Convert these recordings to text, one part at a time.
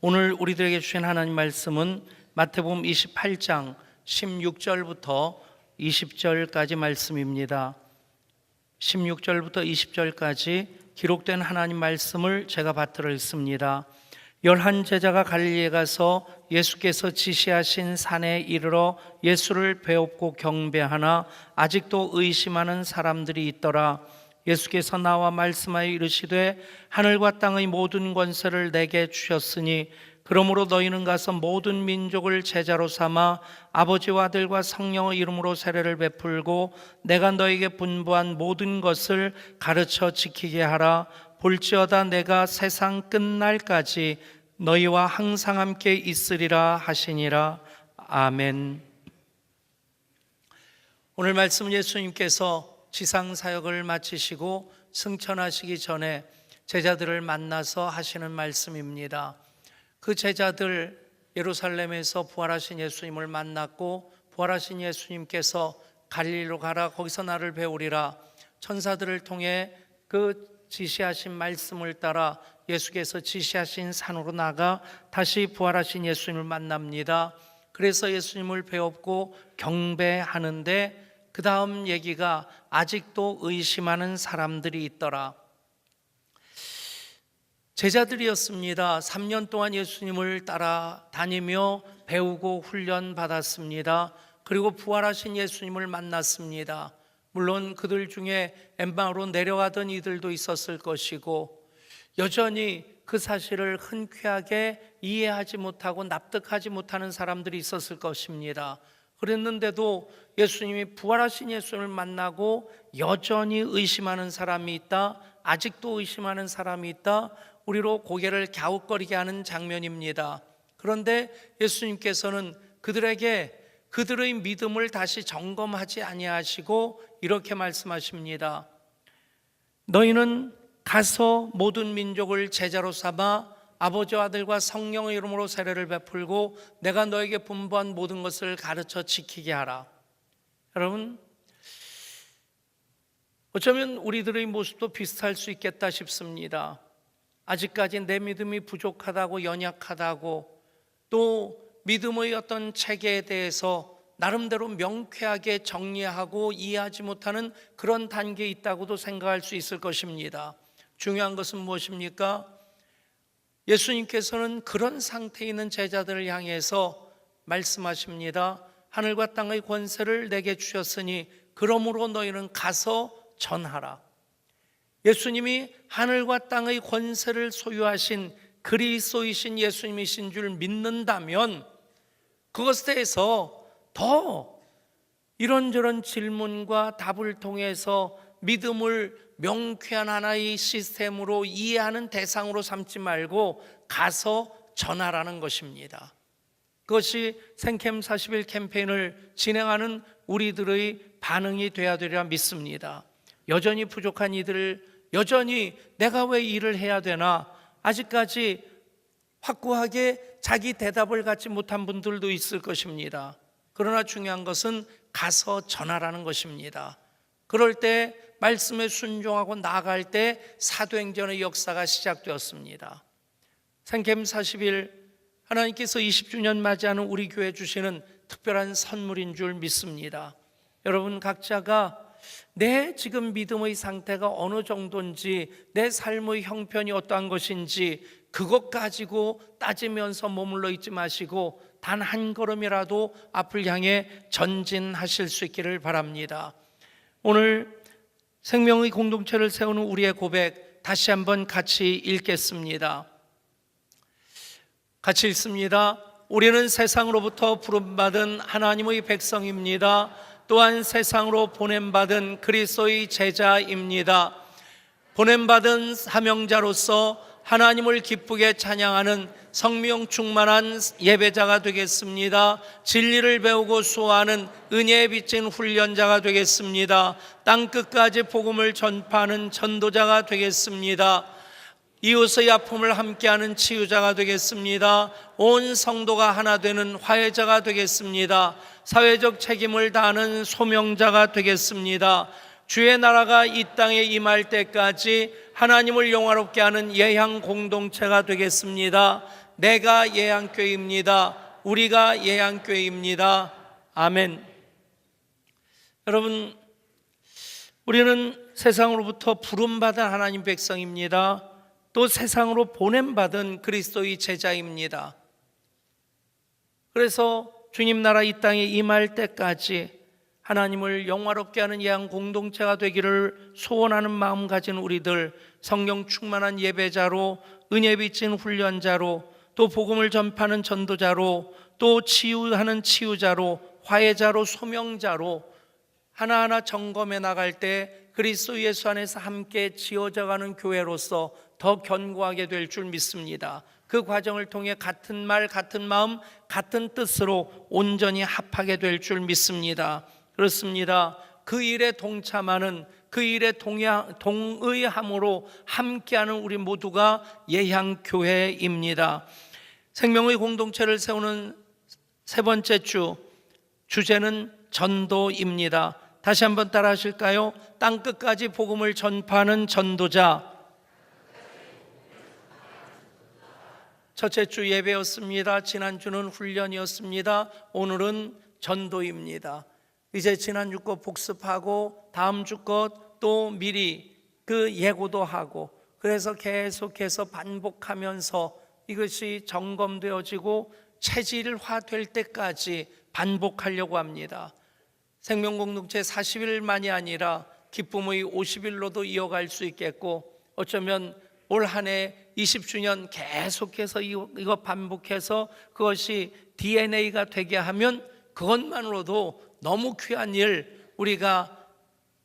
오늘 우리들에게 주신 하나님 말씀은 마태복음 28장 16절부터 20절까지 말씀입니다. 16절부터 20절까지 기록된 하나님 말씀을 제가 받들어 읽습니다. 11 제자가 갈릴리에 가서 예수께서 지시하신 산에 이르러 예수를 배웁고 경배하나 아직도 의심하는 사람들이 있더라. 예수께서 나와 말씀하여 이르시되 하늘과 땅의 모든 권세를 내게 주셨으니 그러므로 너희는 가서 모든 민족을 제자로 삼아 아버지와 아들과 성령의 이름으로 세례를 베풀고 내가 너에게 분부한 모든 것을 가르쳐 지키게 하라. 볼지어다 내가 세상 끝날까지 너희와 항상 함께 있으리라 하시니라. 아멘. 오늘 말씀 예수님께서 지상사역을 마치시고 승천하시기 전에 제자들을 만나서 하시는 말씀입니다. 그 제자들 예루살렘에서 부활하신 예수님을 만났고 부활하신 예수님께서 갈릴리로 가라, 거기서 나를 배우리라. 천사들을 통해 그 지시하신 말씀을 따라 예수께서 지시하신 산으로 나가 다시 부활하신 예수님을 만납니다. 그래서 예수님을 배웠고 경배하는데 그 다음 얘기가 아직도 의심하는 사람들이 있더라. 제자들이었습니다. 3년 동안 예수님을 따라다니며 배우고 훈련받았습니다. 그리고 부활하신 예수님을 만났습니다. 물론 그들 중에 엠마오로 내려가던 이들도 있었을 것이고 여전히 그 사실을 흔쾌하게 이해하지 못하고 납득하지 못하는 사람들이 있었을 것입니다. 그랬는데도 예수님이 부활하신 예수님을 만나고 여전히 의심하는 사람이 있다, 아직도 의심하는 사람이 있다, 우리로 고개를 갸웃거리게 하는 장면입니다. 그런데 예수님께서는 그들에게 그들의 믿음을 다시 점검하지 아니하시고 이렇게 말씀하십니다. 너희는 가서 모든 민족을 제자로 삼아 아버지와 아들과 성령의 이름으로 세례를 베풀고 내가 너에게 분부한 모든 것을 가르쳐 지키게 하라. 여러분, 어쩌면 우리들의 모습도 비슷할 수 있겠다 싶습니다. 아직까지 내 믿음이 부족하다고, 연약하다고, 또 믿음의 어떤 체계에 대해서 나름대로 명쾌하게 정리하고 이해하지 못하는 그런 단계에 있다고도 생각할 수 있을 것입니다. 중요한 것은 무엇입니까? 예수님께서는 그런 상태에 있는 제자들을 향해서 말씀하십니다. 하늘과 땅의 권세를 내게 주셨으니 그러므로 너희는 가서 전하라. 예수님이 하늘과 땅의 권세를 소유하신 그리스도이신 예수님이신 줄 믿는다면 그것에 대해서 더 이런저런 질문과 답을 통해서 믿음을 명쾌한 하나의 시스템으로 이해하는 대상으로 삼지 말고 가서 전하라는 것입니다. 그것이 생캠 40일 캠페인을 진행하는 우리들의 반응이 되어야 되리라 믿습니다. 여전히 부족한 이들, 여전히 내가 왜 일을 해야 되나, 아직까지 확고하게 자기 대답을 갖지 못한 분들도 있을 것입니다. 그러나 중요한 것은 가서 전하라는 것입니다. 그럴 때 말씀에 순종하고 나아갈 때 사도행전의 역사가 시작되었습니다. 생캠 40일 하나님께서 20주년 맞이하는 우리 교회 주시는 특별한 선물인 줄 믿습니다. 여러분 각자가 내 지금 믿음의 상태가 어느 정도인지, 내 삶의 형편이 어떠한 것인지 그것 가지고 따지면서 머물러 있지 마시고 단 한 걸음이라도 앞을 향해 전진하실 수 있기를 바랍니다. 오늘 생명의 공동체를 세우는 우리의 고백 다시 한번 같이 읽겠습니다. 같이 읽습니다. 우리는 세상으로부터 부름받은 하나님의 백성입니다. 또한 세상으로 보냄받은 그리스도의 제자입니다. 보냄받은 사명자로서 하나님을 기쁘게 찬양하는 성령 충만한 예배자가 되겠습니다. 진리를 배우고 수호하는 은혜에 비친 훈련자가 되겠습니다. 땅끝까지 복음을 전파하는 전도자가 되겠습니다. 이웃의 아픔을 함께하는 치유자가 되겠습니다. 온 성도가 하나 되는 화해자가 되겠습니다. 사회적 책임을 다하는 소명자가 되겠습니다. 주의 나라가 이 땅에 임할 때까지 하나님을 영화롭게 하는 예향 공동체가 되겠습니다. 내가 예양교회입니다. 우리가 예양교회입니다. 아멘. 여러분, 우리는 세상으로부터 부름받은 하나님 백성입니다. 또 세상으로 보냄받은 그리스도의 제자입니다. 그래서 주님 나라 이 땅에 임할 때까지 하나님을 영화롭게 하는 예양 공동체가 되기를 소원하는 마음 가진 우리들, 성령 충만한 예배자로, 은혜 빚진 훈련자로, 또 복음을 전파하는 전도자로, 또 치유하는 치유자로, 화해자로, 소명자로 하나하나 점검해 나갈 때 그리스도 예수 안에서 함께 지어져가는 교회로서 더 견고하게 될 줄 믿습니다. 그 과정을 통해 같은 말, 같은 마음, 같은 뜻으로 온전히 합하게 될 줄 믿습니다. 그렇습니다. 그 일에 동참하는, 그 일에 동의함으로 함께하는 우리 모두가 예향교회입니다. 생명의 공동체를 세우는 세 번째 주제는 전도입니다. 다시 한번 따라 하실까요? 땅끝까지 복음을 전파하는 전도자. 첫째 주 예배였습니다. 지난주는 훈련이었습니다. 오늘은 전도입니다. 이제 지난주 것 복습하고 다음 주 것 또 미리 그 예고도 하고, 그래서 계속해서 반복하면서 이것이 점검되어지고 체질화될 때까지 반복하려고 합니다. 생명공동체 40일만이 아니라 기쁨의 50일로도 이어갈 수 있겠고, 어쩌면 올 한 해 20주년 계속해서 이거 반복해서 그것이 DNA가 되게 하면 그것만으로도 너무 귀한 일 우리가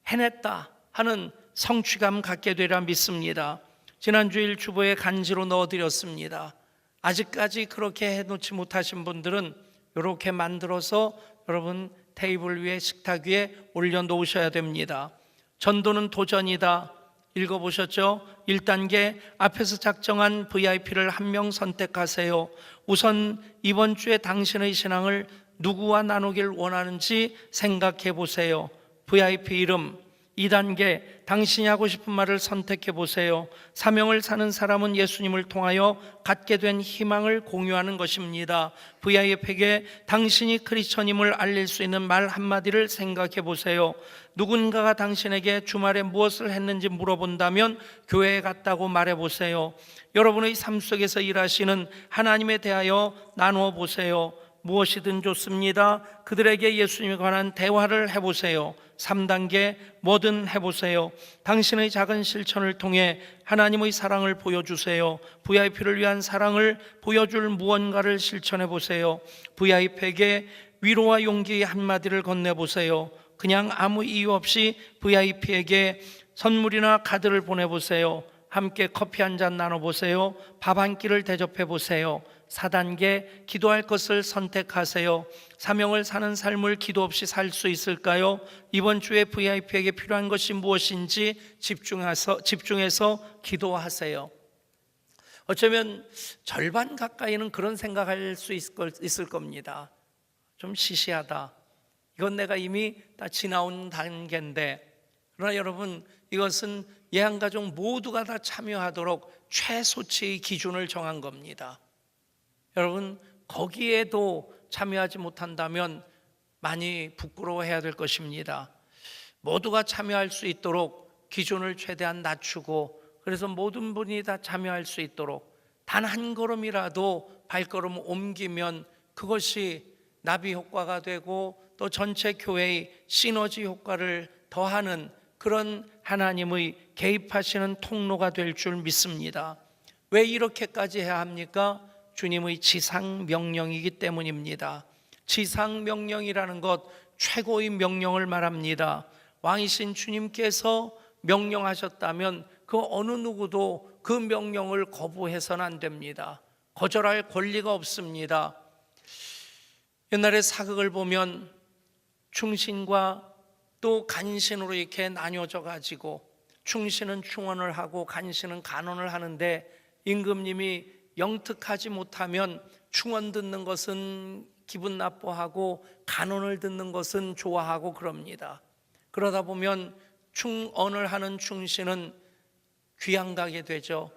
해냈다 하는 성취감 갖게 되리라 믿습니다. 지난주일 주보에 간지로 넣어드렸습니다. 아직까지 그렇게 해놓지 못하신 분들은 이렇게 만들어서 여러분 테이블 위에, 식탁 위에 올려놓으셔야 됩니다. 전도는 도전이다. 읽어보셨죠? 1단계, 앞에서 작정한 VIP를 한 명 선택하세요. 우선 이번 주에 당신의 신앙을 누구와 나누길 원하는지 생각해 보세요. VIP 이름. 2단계, 당신이 하고 싶은 말을 선택해 보세요. 사명을 사는 사람은 예수님을 통하여 갖게 된 희망을 공유하는 것입니다. VIP에게 당신이 크리스천임을 알릴 수 있는 말 한마디를 생각해 보세요. 누군가가 당신에게 주말에 무엇을 했는지 물어본다면 교회에 갔다고 말해 보세요. 여러분의 삶 속에서 일하시는 하나님에 대하여 나누어 보세요. 무엇이든 좋습니다. 그들에게 예수님에 관한 대화를 해보세요. 3단계, 뭐든 해보세요. 당신의 작은 실천을 통해 하나님의 사랑을 보여주세요. VIP를 위한 사랑을 보여줄 무언가를 실천해 보세요. VIP에게 위로와 용기의 한마디를 건네보세요. 그냥 아무 이유 없이 VIP에게 선물이나 카드를 보내보세요. 함께 커피 한잔 나눠보세요. 밥 한 끼를 대접해보세요. 4단계, 기도할 것을 선택하세요. 사명을 사는 삶을 기도 없이 살 수 있을까요? 이번 주에 VIP에게 필요한 것이 무엇인지 집중해서 기도하세요. 어쩌면 절반 가까이는 그런 생각할 수 있을 겁니다. 좀 시시하다. 이건 내가 이미 다 지나온 단계인데. 그러나 여러분, 이것은 예양가족 모두가 다 참여하도록 최소치의 기준을 정한 겁니다. 여러분, 거기에도 참여하지 못한다면 많이 부끄러워해야 될 것입니다. 모두가 참여할 수 있도록 기준을 최대한 낮추고, 그래서 모든 분이 다 참여할 수 있도록 단 한 걸음이라도 발걸음을 옮기면 그것이 나비 효과가 되고 또 전체 교회의 시너지 효과를 더하는 그런 하나님의 개입하시는 통로가 될 줄 믿습니다. 왜 이렇게까지 해야 합니까? 주님의 지상 명령이기 때문입니다. 지상 명령이라는 것, 최고의 명령을 말합니다. 왕이신 주님께서 명령하셨다면 그 어느 누구도 그 명령을 거부해서는 안 됩니다. 거절할 권리가 없습니다. 옛날에 사극을 보면 충신과 또 간신으로 이렇게 나뉘어져 가지고 충신은 충언을 하고 간신은 간언을 하는데, 임금님이 영특하지 못하면 충언 듣는 것은 기분 나빠하고 간언을 듣는 것은 좋아하고 그럽니다. 그러다 보면 충언을 하는 충신은 귀양 가게 되죠.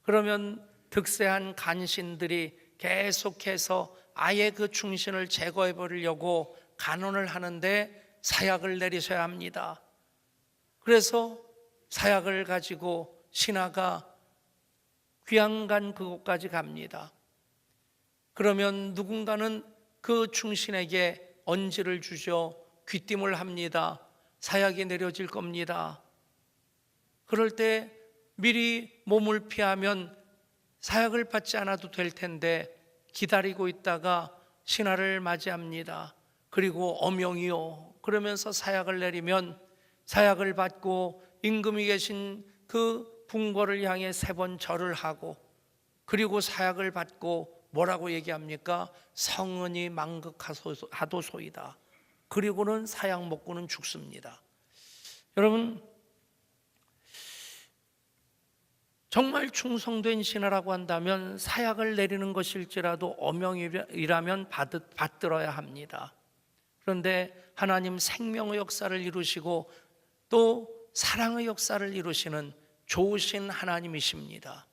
그러면 득세한 간신들이 계속해서 아예 그 충신을 제거해 버리려고 간언을 하는데 사약을 내리셔야 합니다. 그래서 사약을 가지고 신하가 귀양간 그곳까지 갑니다. 그러면 누군가는 그 충신에게 언지를 주죠. 귀띔을 합니다. 사약이 내려질 겁니다. 그럴 때 미리 몸을 피하면 사약을 받지 않아도 될 텐데 기다리고 있다가 신하를 맞이합니다. 그리고 어명이요 그러면서 사약을 내리면 사약을 받고 임금이 계신 그 궁궐을 향해 3번 절을 하고 그리고 사약을 받고 뭐라고 얘기합니까? 성은이 망극하도소이다. 그리고는 사약 먹고는 죽습니다. 여러분, 정말 충성된 신하라고 한다면 사약을 내리는 것일지라도 어명이라면 받들어야 합니다. 그런데 하나님 생명의 역사를 이루시고 또 사랑의 역사를 이루시는 좋으신 하나님이십니다.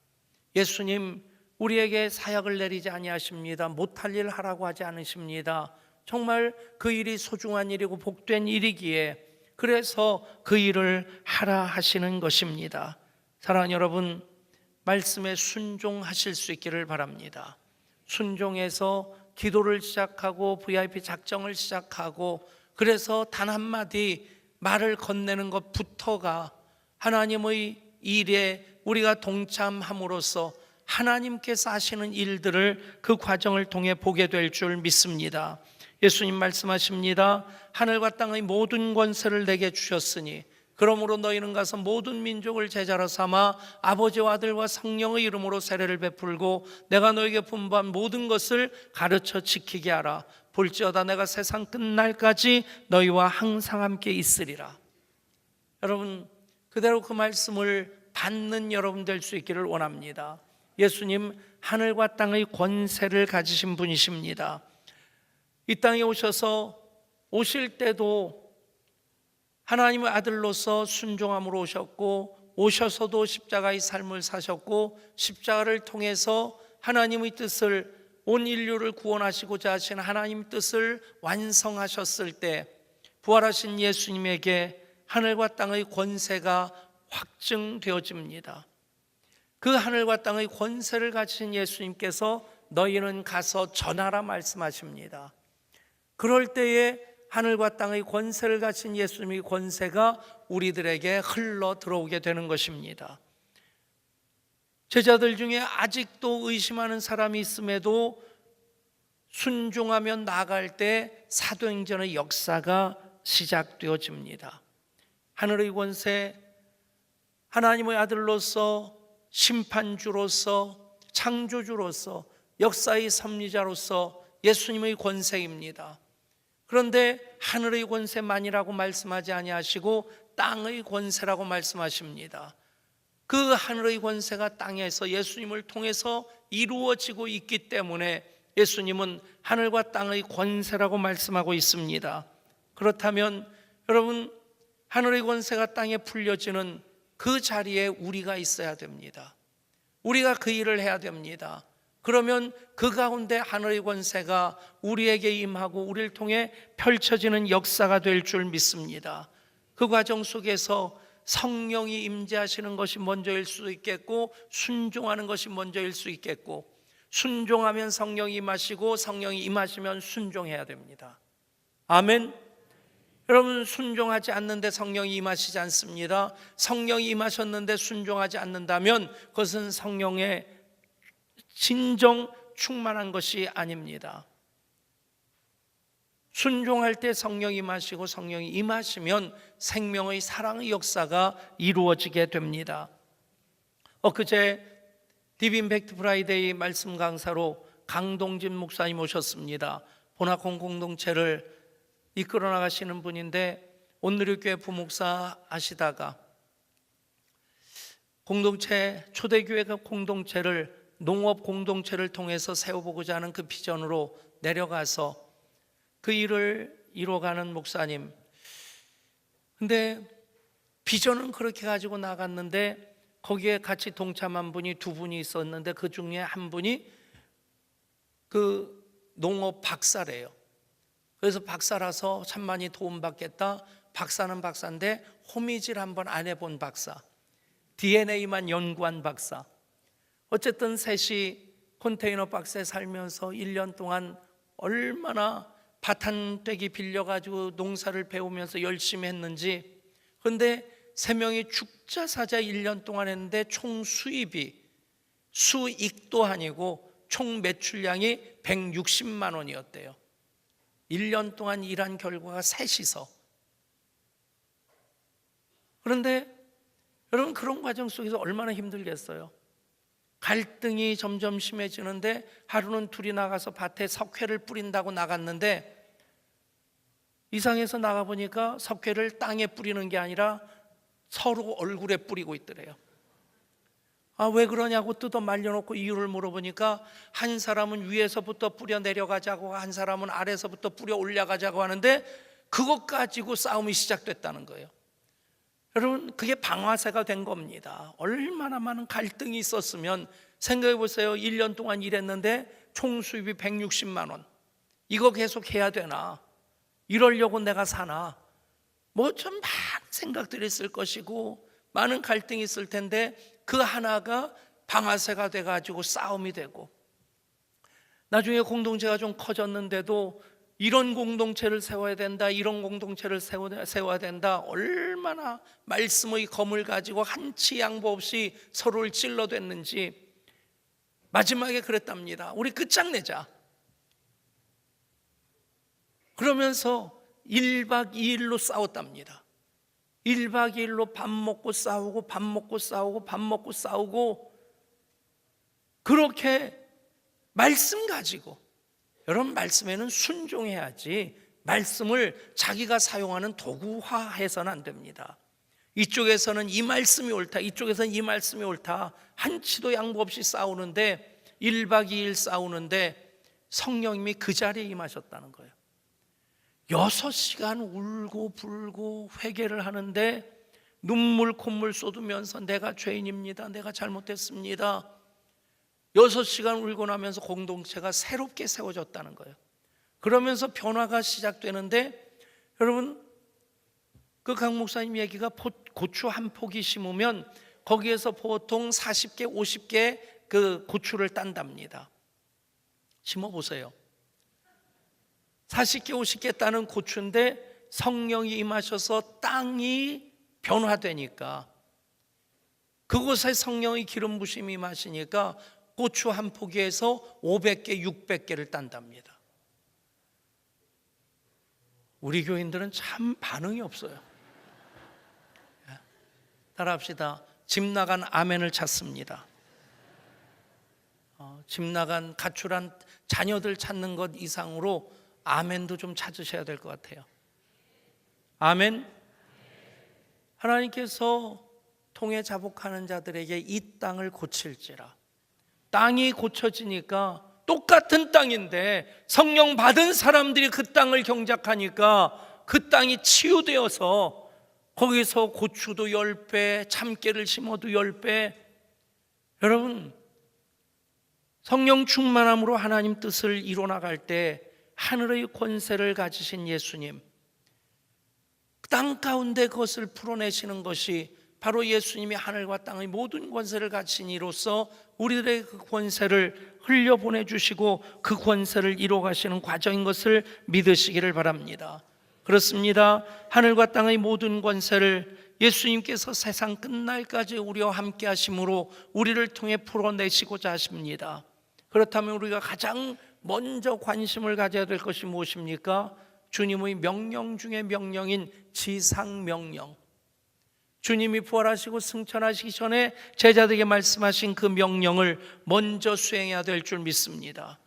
예수님 우리에게 사약을 내리지 아니하십니다. 못할 일 하라고 하지 않으십니다. 정말 그 일이 소중한 일이고 복된 일이기에 그래서 그 일을 하라 하시는 것입니다. 사랑하는 여러분, 말씀에 순종하실 수 있기를 바랍니다. 순종해서 기도를 시작하고 VIP 작정을 시작하고 그래서 단 한마디 말을 건네는 것부터가 하나님의 일에 우리가 동참함으로써 하나님께서 하시는 일들을 그 과정을 통해 보게 될 줄 믿습니다. 예수님 말씀하십니다. 하늘과 땅의 모든 권세를 내게 주셨으니 그러므로 너희는 가서 모든 민족을 제자로 삼아 아버지와 아들과 성령의 이름으로 세례를 베풀고 내가 너에게 분부한 모든 것을 가르쳐 지키게 하라. 볼지어다 내가 세상 끝날까지 너희와 항상 함께 있으리라. 여러분, 그대로 그 말씀을 받는 여러분 될 수 있기를 원합니다. 예수님 하늘과 땅의 권세를 가지신 분이십니다. 이 땅에 오실 때도 하나님의 아들로서 순종함으로 오셨고 오셔서도 십자가의 삶을 사셨고 십자가를 통해서 하나님의 뜻을 온 인류를 구원하시고자 하신 하나님의 뜻을 완성하셨을 때 부활하신 예수님에게 하늘과 땅의 권세가 확증되어집니다. 그 하늘과 땅의 권세를 가지신 예수님께서 너희는 가서 전하라 말씀하십니다. 그럴 때에 하늘과 땅의 권세를 가진 예수님의 권세가 우리들에게 흘러 들어오게 되는 것입니다. 제자들 중에 아직도 의심하는 사람이 있음에도 순종하며 나아갈 때 사도행전의 역사가 시작되어집니다. 하늘의 권세, 하나님의 아들로서 심판주로서 창조주로서 역사의 섭리자로서 예수님의 권세입니다. 그런데 하늘의 권세만이라고 말씀하지 아니하시고 땅의 권세라고 말씀하십니다. 그 하늘의 권세가 땅에서 예수님을 통해서 이루어지고 있기 때문에 예수님은 하늘과 땅의 권세라고 말씀하고 있습니다. 그렇다면 여러분, 하늘의 권세가 땅에 풀려지는 그 자리에 우리가 있어야 됩니다. 우리가 그 일을 해야 됩니다. 그러면 그 가운데 하늘의 권세가 우리에게 임하고 우리를 통해 펼쳐지는 역사가 될 줄 믿습니다. 그 과정 속에서 성령이 임재하시는 것이 먼저일 수도 있겠고 순종하는 것이 먼저일 수 있겠고 순종하면 성령이 임하시고 성령이 임하시면 순종해야 됩니다. 아멘. 여러분, 순종하지 않는데 성령이 임하시지 않습니다. 성령이 임하셨는데 순종하지 않는다면 그것은 성령의 진정 충만한 것이 아닙니다. 순종할 때 성령이 임하시고 성령이 임하시면 생명의 사랑의 역사가 이루어지게 됩니다. 엊그제 디빈팩트 프라이데이 말씀 강사로 강동진 목사님 오셨습니다. 보나콘 공동체를 이끌어 나가시는 분인데 온누리교회 부목사 하시다가 공동체, 초대교회가 공동체를 농업 공동체를 통해서 세워보고자 하는 그 비전으로 내려가서 그 일을 이뤄가는 목사님. 근데 비전은 그렇게 가지고 나갔는데 거기에 같이 동참한 분이 두 분이 있었는데 그 중에 한 분이 그 농업 박사래요. 그래서 박사라서 참 많이 도움받겠다. 박사는 박사인데 호미질 한번 안 해본 박사, DNA만 연구한 박사. 어쨌든 셋이 컨테이너 박스에 살면서 1년 동안 얼마나 밭 한 떼기 빌려가지고 농사를 배우면서 열심히 했는지. 그런데 세 명이 죽자사자 1년 동안 했는데 총 수입이, 수익도 아니고 총 매출량이 160만 원이었대요. 1년 동안 일한 결과가 셋이서. 그런데 여러분, 그런 과정 속에서 얼마나 힘들겠어요. 갈등이 점점 심해지는데 하루는 둘이 나가서 밭에 석회를 뿌린다고 나갔는데 이상해서 나가보니까 석회를 땅에 뿌리는 게 아니라 서로 얼굴에 뿌리고 있더래요. 왜 그러냐고 뜯어 말려놓고 이유를 물어보니까 한 사람은 위에서부터 뿌려 내려가자고, 한 사람은 아래서부터 뿌려 올라가자고 하는데 그것 가지고 싸움이 시작됐다는 거예요. 여러분, 그게 방아쇠가 된 겁니다. 얼마나 많은 갈등이 있었으면. 생각해 보세요. 1년 동안 일했는데 총 수입이 160만 원. 이거 계속 해야 되나? 이러려고 내가 사나? 뭐 좀 많은 생각들이 있을 것이고 많은 갈등이 있을 텐데 그 하나가 방아쇠가 돼가지고 싸움이 되고, 나중에 공동체가 좀 커졌는데도 이런 공동체를 세워야 된다, 이런 공동체를 세워야 된다, 얼마나 말씀의 검을 가지고 한치 양보 없이 서로를 찔러댔는지. 마지막에 그랬답니다. 우리 끝장내자. 그러면서 1박 2일로 싸웠답니다. 1박 2일로 밥 먹고 싸우고 밥 먹고 싸우고 밥 먹고 싸우고, 그렇게 말씀 가지고. 여러분, 말씀에는 순종해야지 말씀을 자기가 사용하는 도구화해서는 안 됩니다. 이쪽에서는 이 말씀이 옳다, 이쪽에서는 이 말씀이 옳다, 한치도 양보 없이 싸우는데 1박 2일 싸우는데 성령님이 그 자리에 임하셨다는 거예요. 6시간 울고 불고 회개를 하는데 눈물 콧물 쏟으면서 내가 죄인입니다, 내가 잘못했습니다. 6시간 울고 나면서 공동체가 새롭게 세워졌다는 거예요. 그러면서 변화가 시작되는데, 여러분, 그 강 목사님 얘기가 고추 한 포기 심으면 거기에서 보통 40개 50개 그 고추를 딴답니다. 심어보세요. 40개 50개 따는 고추인데 성령이 임하셔서 땅이 변화되니까, 그곳에 성령의 기름 부심이 임하시니까 고추 한 포기에서 500개 600개를 딴답니다. 우리 교인들은 참 반응이 없어요. 따라합시다. 집 나간 아멘을 찾습니다. 집 나간 가출한 자녀들 찾는 것 이상으로 아멘도 좀 찾으셔야 될 것 같아요. 아멘. 하나님께서 통해 자복하는 자들에게 이 땅을 고칠지라. 땅이 고쳐지니까, 똑같은 땅인데 성령 받은 사람들이 그 땅을 경작하니까 그 땅이 치유되어서 거기서 고추도 10배, 참깨를 심어도 10배. 여러분, 성령 충만함으로 하나님 뜻을 이뤄나갈 때 하늘의 권세를 가지신 예수님, 땅 가운데 그것을 풀어내시는 것이 바로 예수님이 하늘과 땅의 모든 권세를 가진 이로써 우리들의 그 권세를 흘려보내주시고 그 권세를 이뤄가시는 과정인 것을 믿으시기를 바랍니다. 그렇습니다. 하늘과 땅의 모든 권세를 예수님께서 세상 끝날까지 우리와 함께 하심으로 우리를 통해 풀어내시고자 하십니다. 그렇다면 우리가 가장 먼저 관심을 가져야 될 것이 무엇입니까? 주님의 명령 중에 명령인 지상명령. 주님이 부활하시고 승천하시기 전에 제자들에게 말씀하신 그 명령을 먼저 수행해야 될 줄 믿습니다.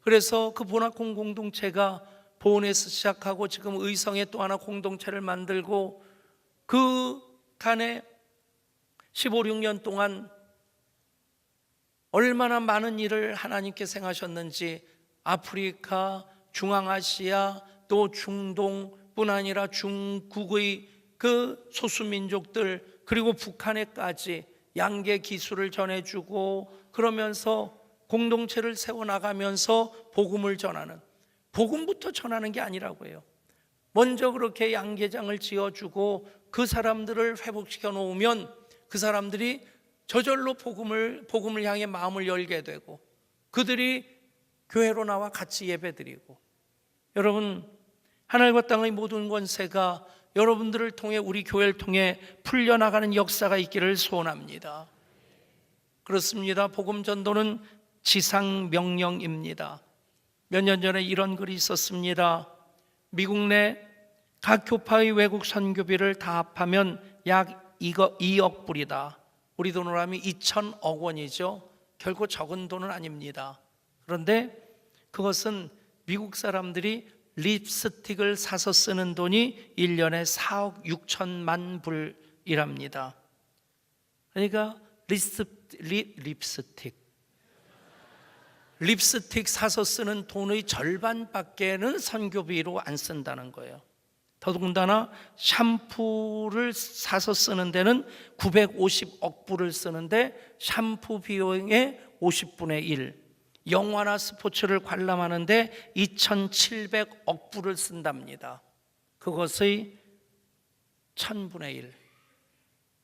그래서 그 본학공 공동체가 보은에서 시작하고 지금 의성에 또 하나 공동체를 만들고 그 간에 15, 16년 동안 얼마나 많은 일을 하나님께서 행하셨는지, 아프리카, 중앙아시아, 또 중동뿐 아니라 중국의 그 소수민족들, 그리고 북한에까지 양계 기술을 전해주고 그러면서 공동체를 세워나가면서 복음을 전하는, 복음부터 전하는 게 아니라고 해요. 먼저 그렇게 양계장을 지어주고 그 사람들을 회복시켜 놓으면 그 사람들이 저절로 복음을 향해 마음을 열게 되고 그들이 교회로 나와 같이 예배드리고, 여러분, 하늘과 땅의 모든 권세가 여러분들을 통해, 우리 교회를 통해 풀려나가는 역사가 있기를 소원합니다. 그렇습니다. 복음 전도는 지상 명령입니다. 몇 년 전에 이런 글이 있었습니다. 미국 내 각 교파의 외국 선교비를 다 합하면 약 2억 불이다. 우리 돈으로 하면 2,000억 원이죠. 결코 적은 돈은 아닙니다. 그런데 그것은 미국 사람들이 립스틱을 사서 쓰는 돈이 1년에 4억 6천만 불이랍니다. 그러니까 립스틱 사서 쓰는 돈의 절반밖에는 선교비로 안 쓴다는 거예요. 더군다나 샴푸를 사서 쓰는 데는 950억 불을 쓰는데 샴푸 비용의 50분의 1, 영화나 스포츠를 관람하는데 2,700억 불을 쓴답니다. 그것의 1000분의 1.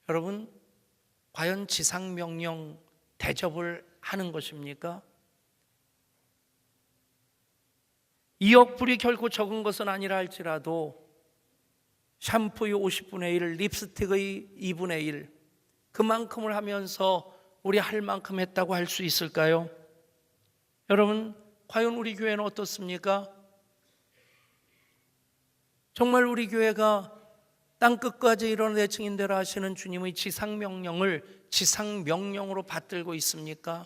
여러분, 과연 지상명령 대접을 하는 것입니까? 2억 불이 결코 적은 것은 아니라 할지라도 샴푸의 50분의 1, 립스틱의 2분의 1, 그만큼을 하면서 우리 할 만큼 했다고 할 수 있을까요? 여러분, 과연 우리 교회는 어떻습니까? 정말 우리 교회가 땅끝까지 이뤄내 증인되라 하시는 주님의 지상명령을 지상명령으로 받들고 있습니까?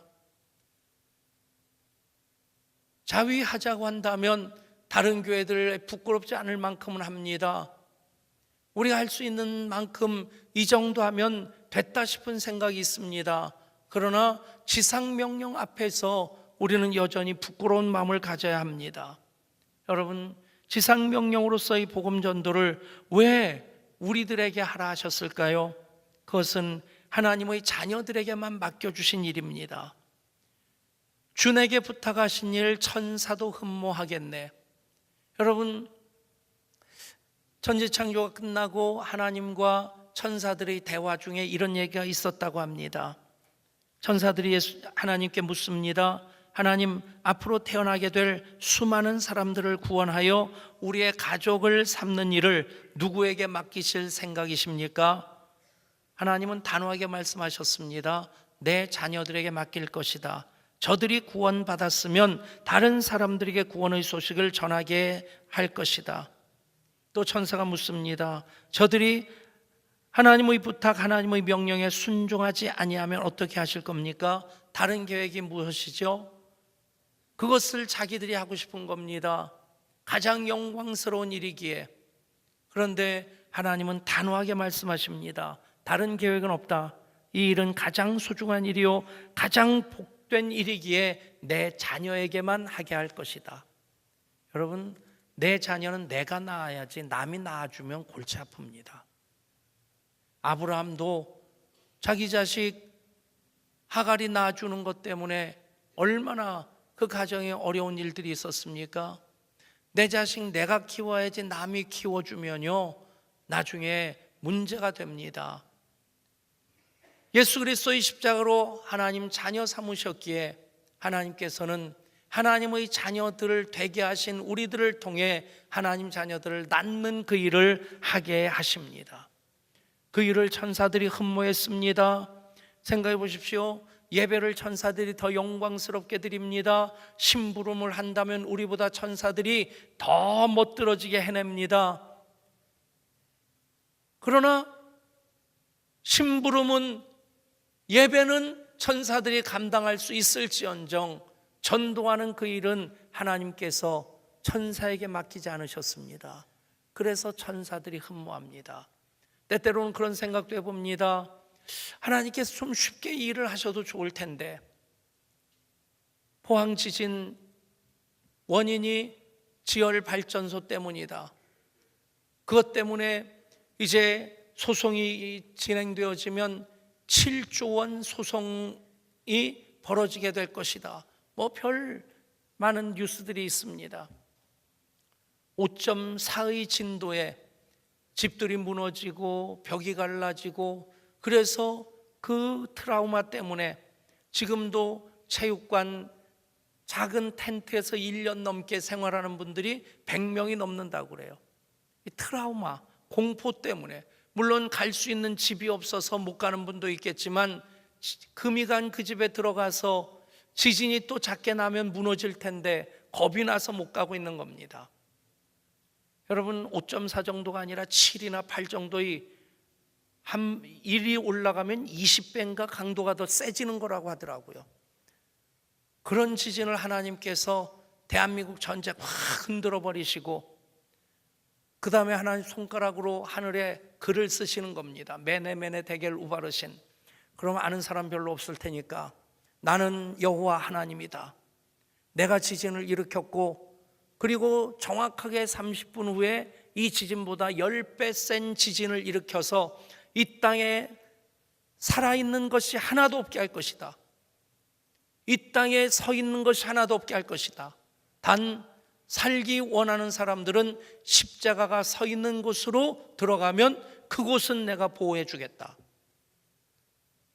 자위하자고 한다면 다른 교회들 부끄럽지 않을 만큼은 합니다. 우리가 할 수 있는 만큼 이 정도 하면 됐다 싶은 생각이 있습니다. 그러나 지상명령 앞에서 우리는 여전히 부끄러운 마음을 가져야 합니다. 여러분, 지상명령으로서의 복음전도를 왜 우리들에게 하라 하셨을까요? 그것은 하나님의 자녀들에게만 맡겨주신 일입니다. 주에게 부탁하신 일 천사도 흠모하겠네. 여러분, 천지창조가 끝나고 하나님과 천사들의 대화 중에 이런 얘기가 있었다고 합니다. 천사들이 하나님께 묻습니다. 하나님, 앞으로 태어나게 될 수많은 사람들을 구원하여 우리의 가족을 삼는 일을 누구에게 맡기실 생각이십니까? 하나님은 단호하게 말씀하셨습니다. 내 자녀들에게 맡길 것이다. 저들이 구원받았으면 다른 사람들에게 구원의 소식을 전하게 할 것이다. 또 천사가 묻습니다. 저들이 하나님의 부탁, 하나님의 명령에 순종하지 아니하면 어떻게 하실 겁니까? 다른 계획이 무엇이죠? 그것을 자기들이 하고 싶은 겁니다. 가장 영광스러운 일이기에. 그런데 하나님은 단호하게 말씀하십니다. 다른 계획은 없다. 이 일은 가장 소중한 일이요 가장 복된 일이기에 내 자녀에게만 하게 할 것이다. 여러분, 내 자녀는 내가 낳아야지 남이 낳아주면 골치 아픕니다. 아브라함도 자기 자식 하갈이 낳아주는 것 때문에 얼마나 그 가정에 어려운 일들이 있었습니까? 내 자식 내가 키워야지 남이 키워주면요 나중에 문제가 됩니다. 예수 그리스도의 십자가로 하나님 자녀 삼으셨기에 하나님께서는 하나님의 자녀들을 되게 하신 우리들을 통해 하나님 자녀들을 낳는 그 일을 하게 하십니다. 그 일을 천사들이 흠모했습니다. 생각해 보십시오. 예배를 천사들이 더 영광스럽게 드립니다. 심부름을 한다면 우리보다 천사들이 더 멋들어지게 해냅니다. 그러나 심부름은, 예배는 천사들이 감당할 수 있을지언정 전도하는 그 일은 하나님께서 천사에게 맡기지 않으셨습니다. 그래서 천사들이 흠모합니다. 때때로는 그런 생각도 해봅니다. 하나님께서 좀 쉽게 일을 하셔도 좋을 텐데, 포항 지진 원인이 지열 발전소 때문이다. 그것 때문에 이제 소송이 진행되어지면 7조 원 소송이 벌어지게 될 것이다. 별 많은 뉴스들이 있습니다. 5.4의 진도에 집들이 무너지고 벽이 갈라지고, 그래서 그 트라우마 때문에 지금도 체육관 작은 텐트에서 1년 넘게 생활하는 분들이 100명이 넘는다고 그래요. 이 트라우마, 공포 때문에. 물론 갈 수 있는 집이 없어서 못 가는 분도 있겠지만, 금이 간 그 집에 들어가서 지진이 또 작게 나면 무너질 텐데 겁이 나서 못 가고 있는 겁니다. 여러분, 5.4 정도가 아니라 7이나 8 정도의 한 1이 올라가면 20배인가 강도가 더 세지는 거라고 하더라고요. 그런 지진을 하나님께서 대한민국 전체 확 흔들어 버리시고, 그 다음에 하나님 손가락으로 하늘에 글을 쓰시는 겁니다. 메네 데겔 우바르신. 그럼 아는 사람 별로 없을 테니까, 나는 여호와 하나님이다. 내가 지진을 일으켰고, 그리고 정확하게 30분 후에 이 지진보다 10배 센 지진을 일으켜서 이 땅에 살아있는 것이 하나도 없게 할 것이다. 이 땅에 서 있는 것이 하나도 없게 할 것이다. 단 살기 원하는 사람들은 십자가가 서 있는 곳으로 들어가면 그곳은 내가 보호해 주겠다.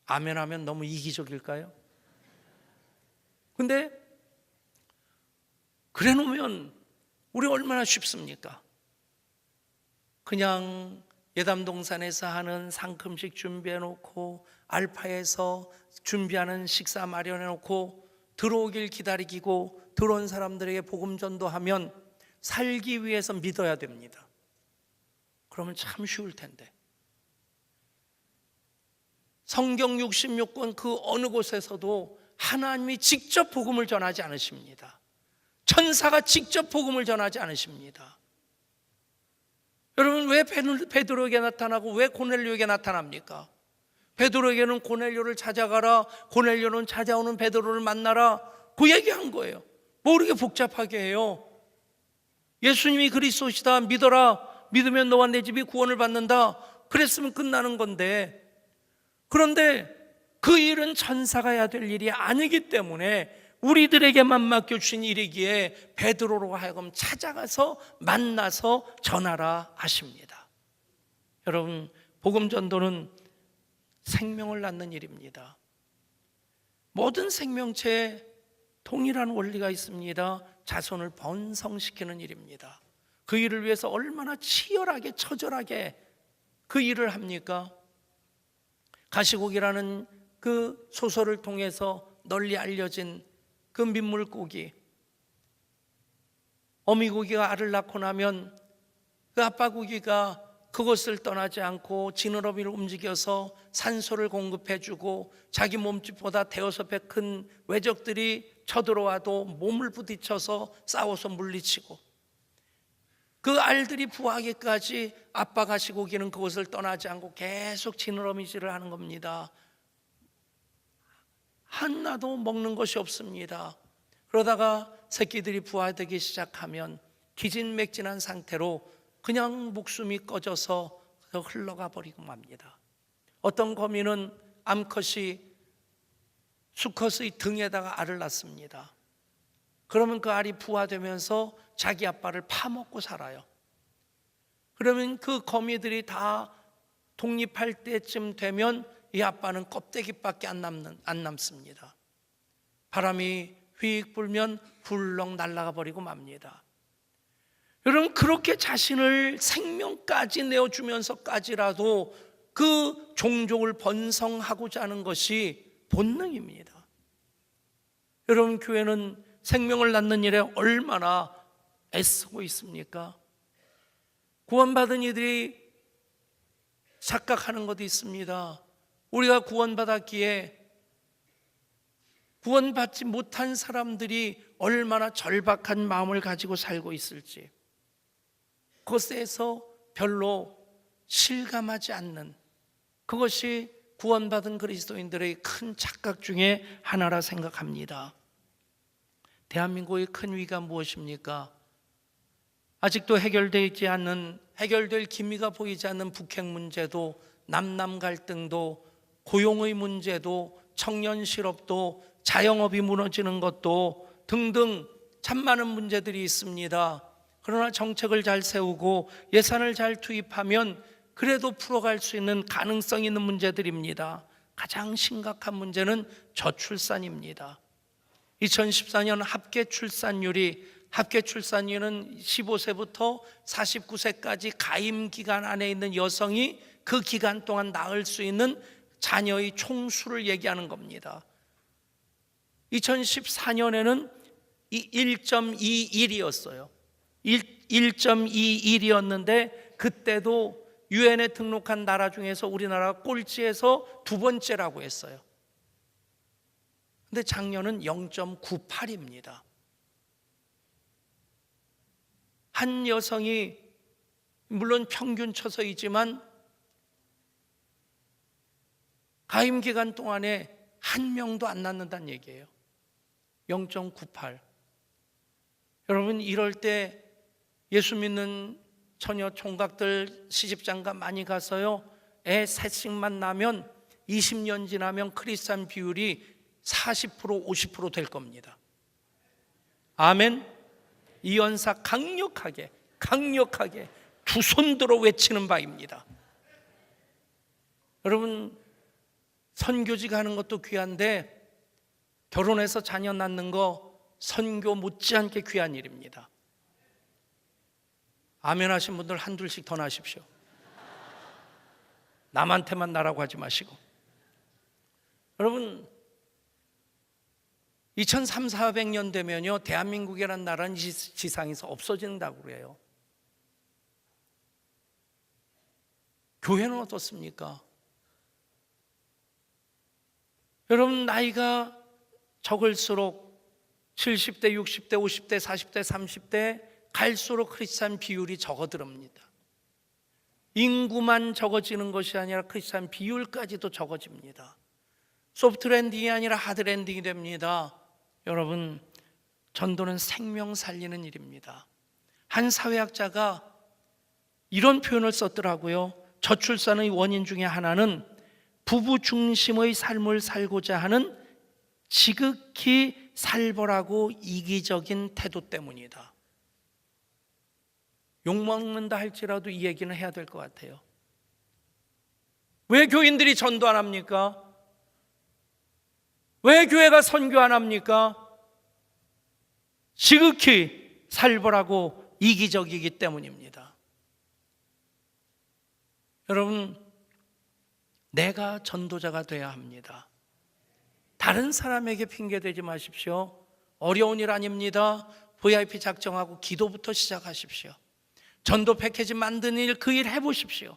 아멘 하면 너무 이기적일까요? 근데 그래 놓으면 우리 얼마나 쉽습니까? 그냥 예담동산에서 하는 상큼식 준비해 놓고, 알파에서 준비하는 식사 마련해 놓고, 들어오길 기다리고 들어온 사람들에게 복음 전도하면 살기 위해서 믿어야 됩니다. 그러면 참 쉬울 텐데. 성경 66권 그 어느 곳에서도 하나님이 직접 복음을 전하지 않으십니다. 천사가 직접 복음을 전하지 않으십니다. 여러분, 왜 베드로에게 나타나고 왜 고넬료에게 나타납니까? 베드로에게는 고넬료를 찾아가라, 고넬료는 찾아오는 베드로를 만나라, 그 얘기한 거예요. 뭐 그렇게 복잡하게 해요? 예수님이 그리스도시다, 믿어라, 믿으면 너와 내 집이 구원을 받는다, 그랬으면 끝나는 건데, 그런데 그 일은 천사가 해야 될 일이 아니기 때문에 우리들에게만 맡겨주신 일이기에 베드로로 하여금 찾아가서 만나서 전하라 하십니다. 여러분, 복음 전도는 생명을 낳는 일입니다. 모든 생명체에 동일한 원리가 있습니다. 자손을 번성시키는 일입니다. 그 일을 위해서 얼마나 치열하게 처절하게 그 일을 합니까? 가시고기라는 그 소설을 통해서 널리 알려진 그 민물고기, 어미고기가 알을 낳고 나면 그 아빠 고기가 그것을 떠나지 않고 지느러미를 움직여서 산소를 공급해주고, 자기 몸집보다 대여섯 배 큰 외적들이 쳐들어와도 몸을 부딪혀서 싸워서 물리치고, 그 알들이 부화하기까지 아빠 가시고기는 그것을 떠나지 않고 계속 지느러미질을 하는 겁니다. 하나도 먹는 것이 없습니다. 그러다가 새끼들이 부화되기 시작하면 기진맥진한 상태로 그냥 목숨이 꺼져서 흘러가 버리고 맙니다. 어떤 거미는 암컷이 수컷의 등에다가 알을 낳습니다. 그러면 그 알이 부화되면서 자기 아빠를 파먹고 살아요. 그러면 그 거미들이 다 독립할 때쯤 되면 이 아빠는 껍데기밖에 안 남습니다. 바람이 휙 불면 훌렁 날아가 버리고 맙니다. 여러분, 그렇게 자신을 생명까지 내어주면서까지라도 그 종족을 번성하고자 하는 것이 본능입니다. 여러분, 교회는 생명을 낳는 일에 얼마나 애쓰고 있습니까? 구원받은 이들이 착각하는 것도 있습니다. 우리가 구원받았기에 구원받지 못한 사람들이 얼마나 절박한 마음을 가지고 살고 있을지, 그것에서 별로 실감하지 않는, 그것이 구원받은 그리스도인들의 큰 착각 중에 하나라 생각합니다. 대한민국의 큰 위기가 무엇입니까? 아직도 해결되지 않는, 해결될 기미가 보이지 않는 북핵 문제도, 남남 갈등도, 고용의 문제도, 청년 실업도, 자영업이 무너지는 것도 등등 참 많은 문제들이 있습니다. 그러나 정책을 잘 세우고 예산을 잘 투입하면 그래도 풀어갈 수 있는 가능성 있는 문제들입니다. 가장 심각한 문제는 저출산입니다. 2014년 합계 출산율은 15세부터 49세까지 가임 기간 안에 있는 여성이 그 기간 동안 낳을 수 있는 자녀의 총수를 얘기하는 겁니다. 2014년에는 1.21이었어요. 1.21이었는데 그때도 유엔에 등록한 나라 중에서 우리나라가 꼴찌에서 두 번째라고 했어요. 근데 작년은 0.98입니다. 한 여성이 물론 평균 처서이지만 가임 기간 동안에 한 명도 안 낳는다는 얘기예요. 0.98. 여러분, 이럴 때 예수 믿는 처녀 총각들 시집장가 많이 가서요, 애 셋씩만 낳으면 20년 지나면 크리스찬 비율이 40% 50% 될 겁니다. 아멘. 이 연사 강력하게 두 손 들어 외치는 바입니다. 여러분, 선교직 하는 것도 귀한데 결혼해서 자녀 낳는 거 선교 못지않게 귀한 일입니다. 아멘 하신 분들 한둘씩 더 나십시오. 남한테만 나라고 하지 마시고. 여러분, 2300~400년 되면요, 대한민국이라는 나라는 지상에서 없어진다고 그래요. 교회는 어떻습니까? 여러분, 나이가 적을수록 70대, 60대, 50대, 40대, 30대 갈수록 크리스찬 비율이 적어듭니다. 인구만 적어지는 것이 아니라 크리스찬 비율까지도 적어집니다. 소프트 랜딩이 아니라 하드 랜딩이 됩니다. 여러분, 전도는 생명 살리는 일입니다. 한 사회학자가 이런 표현을 썼더라고요. 저출산의 원인 중에 하나는 부부 중심의 삶을 살고자 하는 지극히 살벌하고 이기적인 태도 때문이다. 욕먹는다 할지라도 이 얘기는 해야 될 것 같아요. 왜 교인들이 전도 안 합니까? 왜 교회가 선교 안 합니까? 지극히 살벌하고 이기적이기 때문입니다. 여러분, 내가 전도자가 돼야 합니다. 다른 사람에게 핑계대지 마십시오. 어려운 일 아닙니다. VIP 작정하고 기도부터 시작하십시오. 전도 패키지 만드는 일, 그 일 해보십시오.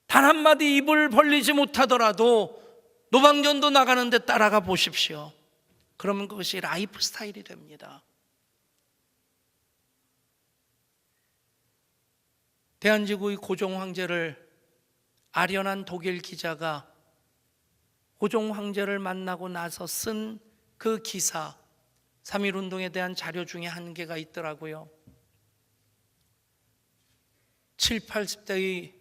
단 한마디 입을 벌리지 못하더라도 노방전도 나가는데 따라가 보십시오. 그러면 그것이 라이프 스타일이 됩니다. 대한지구의 고종 황제를 아련한 독일 기자가 고종 황제를 만나고 나서 쓴 그 기사, 3.1운동에 대한 자료 중에 한 개가 있더라고요. 70, 80대의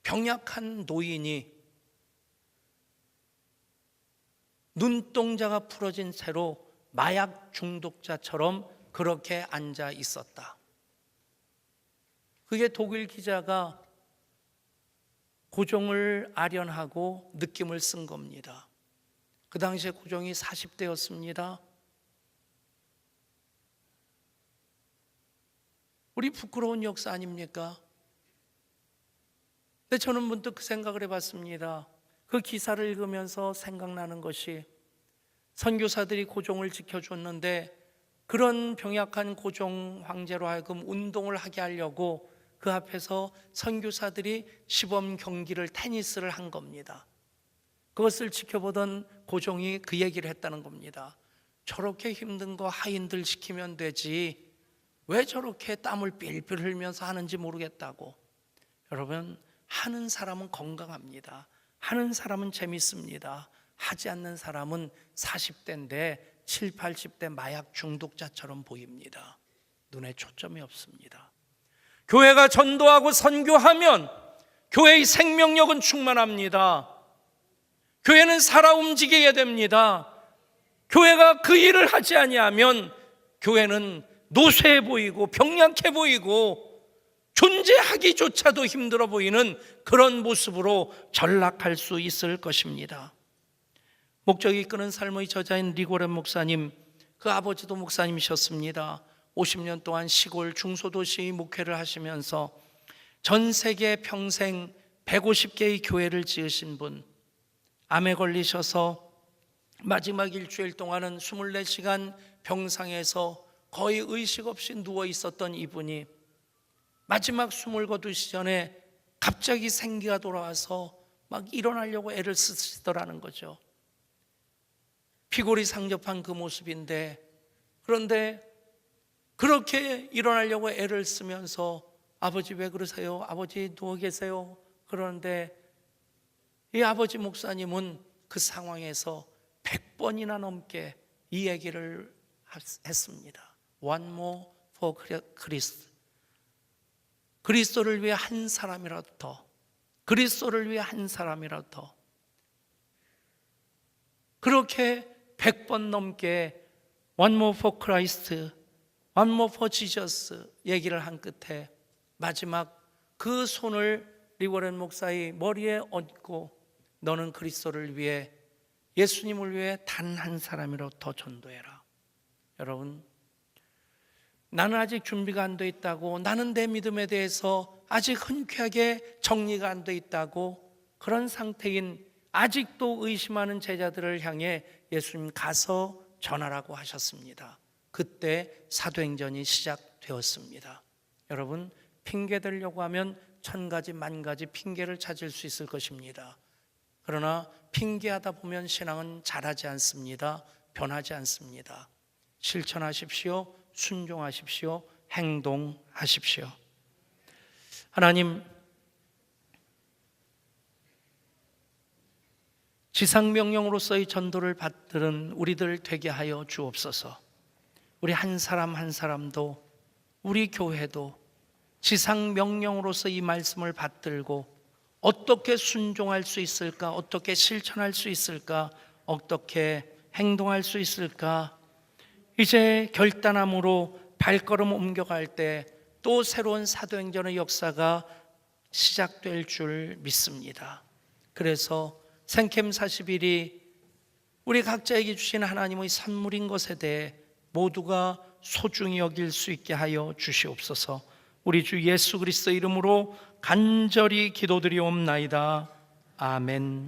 병약한 노인이 눈동자가 부러진 채로 마약 중독자처럼 그렇게 앉아 있었다. 그게 독일 기자가 고종을 아련하고 느낌을 쓴 겁니다. 그 당시에 고종이 40대였습니다. 우리 부끄러운 역사 아닙니까? 근데 저는 문득 그 생각을 해봤습니다. 그 기사를 읽으면서 생각나는 것이, 선교사들이 고종을 지켜줬는데 그런 병약한 고종 황제로 하여금 운동을 하게 하려고 그 앞에서 선교사들이 시범 경기를, 테니스를 한 겁니다. 그것을 지켜보던 고종이 그 얘기를 했다는 겁니다. 저렇게 힘든 거 하인들 시키면 되지 왜 저렇게 땀을 삘삘 흘면서 하는지 모르겠다고. 여러분, 하는 사람은 건강합니다. 하는 사람은 재밌습니다. 하지 않는 사람은 40대인데 70, 80대 마약 중독자처럼 보입니다. 눈에 초점이 없습니다. 교회가 전도하고 선교하면 교회의 생명력은 충만합니다. 교회는 살아 움직여야 됩니다. 교회가 그 일을 하지 아니하면 교회는 노쇠해 보이고 병약해 보이고 존재하기조차도 힘들어 보이는 그런 모습으로 전락할 수 있을 것입니다. 목적이 이끄는 삶의 저자인 리고렌 목사님, 그 아버지도 목사님이셨습니다. 50년 동안 시골 중소도시 목회를 하시면서 전 세계 평생 150개의 교회를 지으신 분, 암에 걸리셔서 마지막 일주일 동안은 24시간 병상에서 거의 의식 없이 누워 있었던 이분이 마지막 숨을 거두시 전에 갑자기 생기가 돌아와서 막 일어나려고 애를 쓰시더라는 거죠. 피골이 상접한 그 모습인데, 그런데 그렇게 일어나려고 애를 쓰면서 아버지 왜 그러세요? 아버지 누워 계세요. 그러는데 이 아버지 목사님은 그 상황에서 100번이나 넘게 이 얘기를 했습니다. One more for Christ. 그리스도를 위해 한 사람이라도 더, 그리스도를 위해 한 사람이라도 더. 그렇게 100번 넘게 One more for Christ, One more for Jesus 얘기를 한 끝에 마지막 그 손을 리고렌 목사의 머리에 얹고 너는 그리스도를 위해, 예수님을 위해 단 한 사람이라도 더 전도해라. 여러분, 나는 아직 준비가 안 돼 있다고, 나는 내 믿음에 대해서 아직 흔쾌하게 정리가 안 돼 있다고, 그런 상태인 아직도 의심하는 제자들을 향해 예수님 가서 전하라고 하셨습니다. 그때 사도행전이 시작되었습니다. 여러분, 핑계 대려고 하면 1000가지 만가지 핑계를 찾을 수 있을 것입니다. 그러나 핑계하다 보면 신앙은 자라지 않습니다. 변하지 않습니다. 실천하십시오. 순종하십시오. 행동하십시오. 하나님, 지상명령으로서의 전도를 받들은 우리들 되게 하여 주옵소서. 우리 한 사람 한 사람도, 우리 교회도 지상명령으로서 이 말씀을 받들고 어떻게 순종할 수 있을까, 어떻게 실천할 수 있을까, 어떻게 행동할 수 있을까, 이제 결단함으로 발걸음 옮겨갈 때 또 새로운 사도행전의 역사가 시작될 줄 믿습니다. 그래서 생캠 40일이 우리 각자에게 주신 하나님의 선물인 것에 대해 모두가 소중히 여길 수 있게 하여 주시옵소서. 우리 주 예수 그리스도 이름으로 간절히 기도드리옵나이다. 아멘.